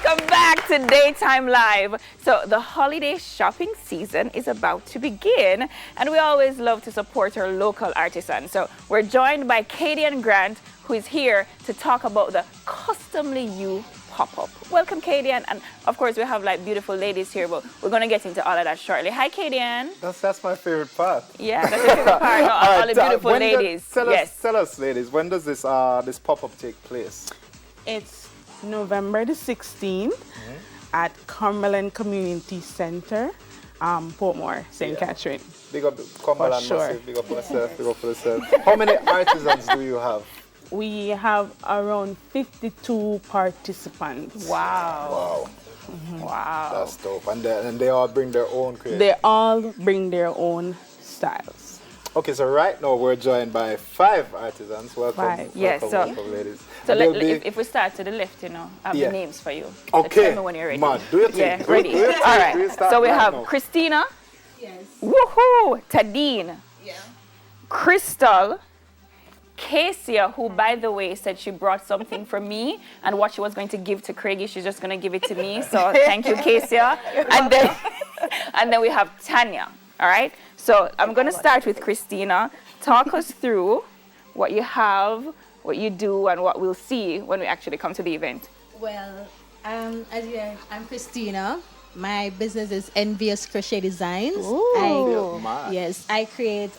welcome back to Daytime Live. So the holiday shopping season is about to begin, and we always love to support our local artisans. So we're joined by Katie and Grant, who is here to talk about the Customly You pop-up. Welcome, Katie, and of course we have like beautiful ladies here, but we're going to get into all of that shortly. Hi, Katie Ann. That's my favorite part. Yeah, that's your favorite part. No, all the beautiful ladies. Tell us, ladies, when does this pop-up take place? It's November the 16th at Cumberland Community Center, Portmore, St. Catherine. Big up Cumberland, sure. massive. Big up for yourself. Big up for yourself. How many artisans do you have? We have around 52 participants. Wow. Wow. Wow. That's dope. And they all bring their own creative. They all bring their own styles. Okay, so right now we're joined by 5 artisans. Welcome. 5. Yes, welcome, ladies. So if we start to the left, I have the names for you. Okay. So tell me when you're ready. Man, do your thing. Yeah, ready. All right. So we have Christina. Yes. Woohoo! Tadine. Yeah. Crystal. Cassia, who, by the way, said she brought something for me, and what she was going to give to Craigie, she's just going to give it to me. So thank you, Cassia. And then we have Tanya. All right. So I'm going to start with Christina. Talk us through what you have, what you do, and what we'll see when we actually come to the event. Well, as you know, I'm Christina. My business is Envious Crochet Designs. Ooh. Yes, I create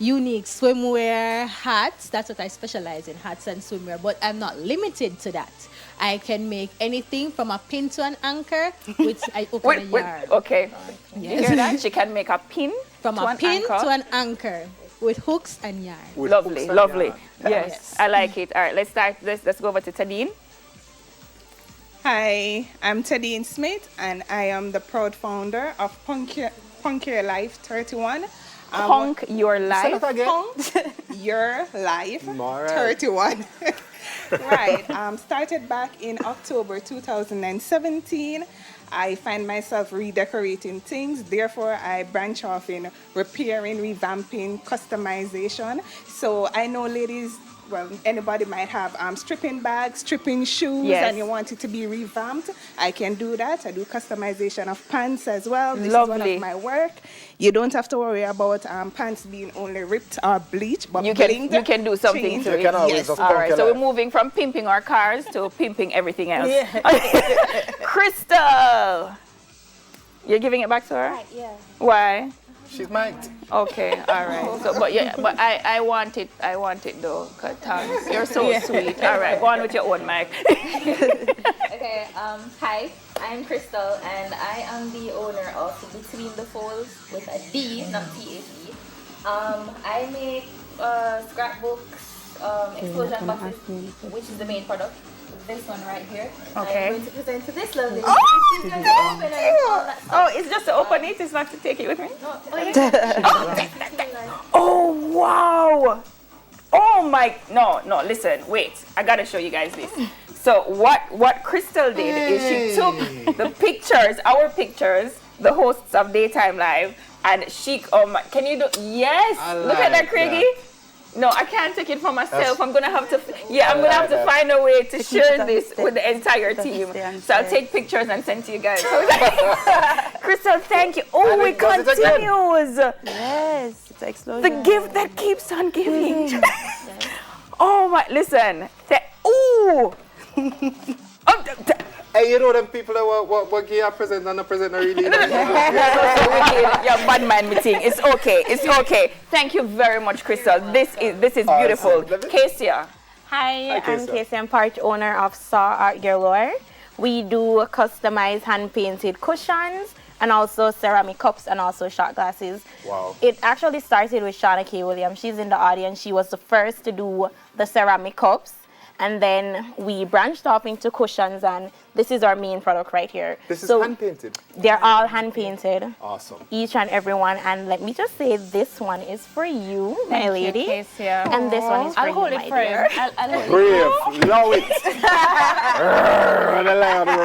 unique swimwear hats. That's what I specialize in, hats and swimwear. But I'm not limited to that. I can make anything from a pin to an anchor, which I open a yarn. Okay. Yes. You hear that? She can make a pin From to a an pin anchor. to an anchor with hooks and yarn. With Lovely, hooks and lovely. yarn. Yes, I like it. All right, let's start. Let's go over to Tadine. Hi, I'm Tadine Smith, and I am the proud founder of Punk Your Life 31. Punk Your Say Life. that again. Punk Your Life All right. 31. Right. Started back in October 2017. I find myself redecorating things. Therefore, I branch off in repairing, revamping, customization. So I know ladies, well, anybody might have stripping bags, stripping shoes, Yes. and you want it to be revamped. I can do that. I do customization of pants as well. This is Lovely. one of my work. You don't have to worry about pants being only ripped or bleached, but You blinged. can do something changed. to You it. can always Yes. just All punk right, your so life. we're moving from pimping our cars to pimping everything else. Yeah. Crystal, you're giving it back to her? Right, yeah. Why? She's mic'd. Okay, all right. So, but I want it though. 'Cause thanks. You're so sweet. All right, go on with your own mic. Okay, hi, I'm Crystal, and I am the owner of Between the Folds with a D, not T-A-C. I make scrapbooks, explosion boxes, which is the main product. This one right here. Okay. I'm going to present to this lovely lady. Oh, She's going to open and all that stuff. Oh, it's just to open it. It's not to take it with me. No, yeah. Oh wow! Oh my! No. Listen, wait. I gotta show you guys this. So what Crystal did is she took the pictures, our pictures, the hosts of Daytime Live, and she. Oh my! Can you do? Yes. Look at that, Craigie. No, I can't take it for myself. I'm gonna have to. Yeah, I'm gonna have to find a way to share this with the entire team. So I'll take pictures and send to you guys. Crystal, thank you. Oh, And it it does it again. continues. Yes, it's explosion. The gift that keeps on giving. Oh my! Listen. Ooh. Hey, you know them people that were gay are present and not present are really. Yeah, bad man meeting. It's okay. It's okay. Thank you very much, Crystal. This is beautiful. Cassia. Hi, I'm Casey. Casey. I'm part owner of Saw Art Galore. We do customized hand-painted cushions and also ceramic cups and also shot glasses. Wow. It actually started with Shauna K. Williams. She's in the audience. She was the first to do the ceramic cups. And then we branched off into cushions, and this is our main product right here. This is So hand painted. they're all hand-painted, Awesome. each and every one. And let me just say, this one is for you, my lady. Cassia. And this one is for I'll you, hold my it for dear. you. I'll hold it.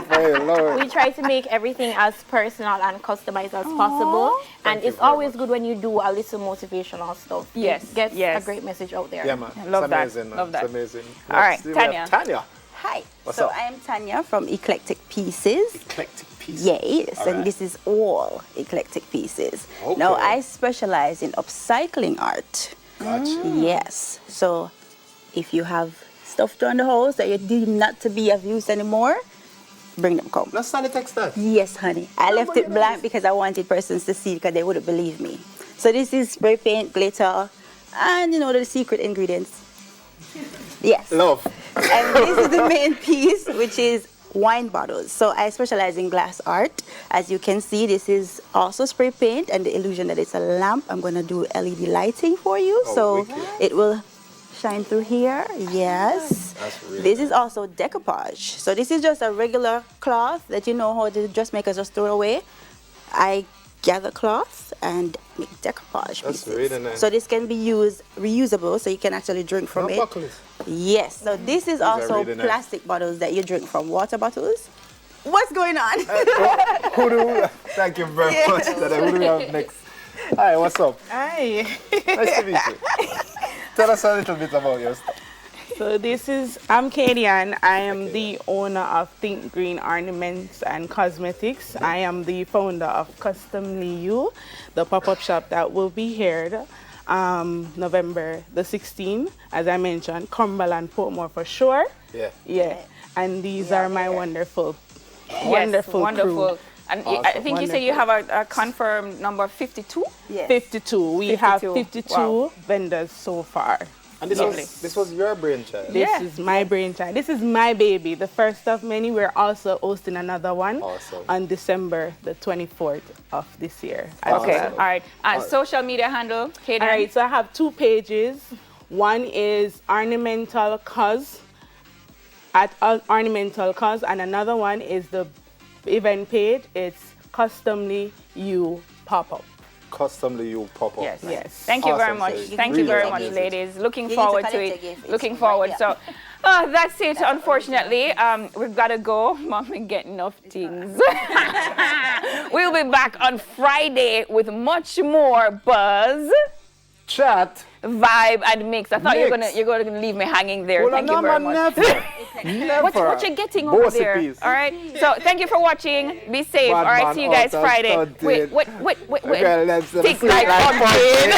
Brave. Love it. We try to make everything as personal and customized as possible. And it's always good when you do a little motivational stuff. Yes, It gets yes. a great message out there. Yeah, man. Love It's that. amazing, man. Love that. It's amazing. All right, Next, we have Tanya. Tanya. Hi. What's so up? I am Tanya from Eclectic Pieces. Eclectic pieces. Yes, All and right. this is all eclectic pieces. Okay. Now I specialize in upcycling art. Gotcha. Yes. So if you have stuff around the house that you deem not to be of use anymore, bring them come. Let's start the text that. Yes, honey. I left it blank because I wanted persons to see because they wouldn't believe me. So this is spray paint, glitter, and you know the secret ingredients. Yes. Love. And this is the main piece, which is wine bottles. So I specialize in glass art. As you can see, this is also spray paint and the illusion that it's a lamp. I'm going to do LED lighting for you. Oh, so wicked. it will shine through here. Yes. That's really This is also decoupage. So this is just a regular cloth that you know how the dressmakers just throw away. I gather cloth and make decoupage That's pieces. really nice. So this can be used reusable, so you can actually drink from Now it. buckle it. Yes, so this is also really nice. plastic bottles that you drink from, water bottles. What's going on? Who do Thank you very much. Who do we have next? Hi, what's up? Hi. Nice to meet you. Tell us a little bit about your stuff. So I'm Katie Ann. I am the owner of Think Green Ornaments and Cosmetics. I am the founder of Customly You, the pop-up shop that will be here November the 16th. As I mentioned, Cumberland, Portmore for sure. Yeah. Yeah. And these are my wonderful Yes, wonderful. crew. And Awesome. I think you said you have a confirmed number 52? Yes. 52. We have 52. 52 Wow. vendors so far. And this was your brainchild. This Yeah. is my brainchild. This is my baby, the first of many. We're also hosting another one Awesome. on December the 24th of this year. Okay, Awesome. all right. Social media handle, Kaden. All right, so I have 2 pages. One is Ornamental Cause at Ornamental Cause, and another one is the event page. It's Customly You Pop-Up. Customly you pop up. Yes. Yes. Thank you very Awesome, much. so Thank you really very much, amazing. ladies. Looking You need to forward to collect it. a gift. Looking It's forward. right So that's it, unfortunately. We've got to go. Mom, we get enough things. We'll be back on Friday with much more buzz, Chat. vibe, and mix. I thought you're Mix. gonna leave me hanging there. Well, Thank no, you very man, much. Never. What you getting over Bossy there? piece. All right. So thank you for watching. Be safe. Bad All right. man See you guys out of Friday. stunted. Wait. Girl, let's Tick sleep like like pumpkin.